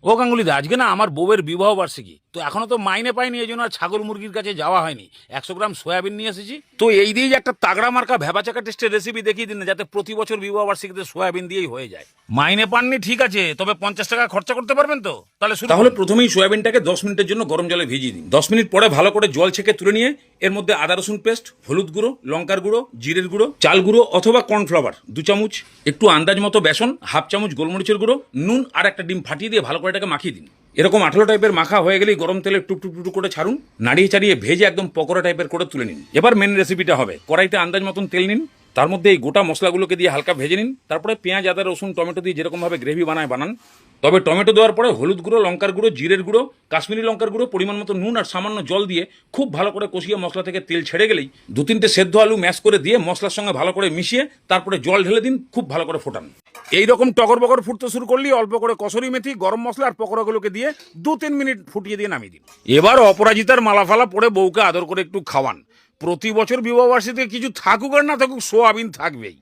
ও গাঙ্গুলিদা, আজকে না আমার বউয়ের বিবাহ বার্ষিকী, তো এখনো তো মাইনে পাইনি, এই জন্য আর ছাগল মুরগির কাছে যাওয়া হয়নি। 100 গ্রাম সয়াবিন নিয়ে এসেছি, তো এই দিয়ে একটা তাগড়া মার্কা ভেবাচাকা টেস্টের রেসিপি দেখিয়ে দিন না, যাতে প্রতি বছর বিবাহ বার্ষিকীতে সয়াবিন দিয়েই হয়ে যায়। মাইনে পাননি ঠিক আছে, তবে 50 টাকা খরচা করতে পারবেন তো? তাহলে প্রথমেই সয়াবিনটাকে 10 মিনিটের জন্য গরম জলে ভিজিয়ে দিন। 10 মিনিট পরে ভালো করে জল ছেঁকে তুলে নিয়ে এর মধ্যে আদা রসুন পেস্ট, হলুদ গুঁড়ো, লঙ্কার গুঁড়ো, জিরের গুঁড়ো, চাল গুঁড়ো অথবা কর্নফ্লাওয়ার 2 চামচ, একটু আন্দাজ মতো বেসন, হাফ চামচ গোলমরিচের গুঁড়ো, নুন আর একটা ডিম ফাটিয়ে দিয়ে ভালো করে এটাকে মাখিয়ে দিন। এরকম আঠালো টাইপের মাখা হয়ে গেলেই গরম তেলে টুক টুক টুক করে ছাড়ুন, নাড়িয়ে চাড়িয়ে ভেজে একদম পকোড়া টাইপের করে তুলে নিন। এবার মেন রেসিপিটা হবে, কড়াইতে আন্দাজ মতন তেল নিন, তার মধ্যে এই গোটা মশলাগুলোকে দিয়ে হালকা ভেজে নিন। তারপরে পেঁয়াজ, আদা, রসুন, টমেটো দিয়ে যেরকমভাবে গ্রেভি বানান। তবে টমেটো দেওয়ার পরে হলুদ গুঁড়ো, লঙ্কার গুঁড়ো, জিরের গুঁড়ো, কাশ্মীরি লঙ্কার গুঁড়ো, পরিমাণ মতো নুন আর সামান্য জল দিয়ে খুব ভালো করে কষিয়ে মশলা থেকে তেল ছেড়ে গেলেই 2-3টে সেদ্ধ আলু ম্যাশ করে দিয়ে মশলার সঙ্গে ভালো করে মিশিয়ে তারপরে জল ঢেলে দিন, খুব ভালো করে ফোটান। এইরকম টগর বগর ফুটতে শুরু করলেই অল্প করে কসুরি মেথি, গরম মশলা আর পকোড়াগুলোকে দিয়ে 2-3 মিনিট ফুটিয়ে দিয়ে নামিয়ে দিন। এবার অপরাজিতার মালাফালা পরে বউকে আদর করে একটু খাওয়ান। প্রতি বছর বিবাহ বার্ষিকীতে কিছু থাকুক আর না থাকুক, সোয়াবিন থাকবেই।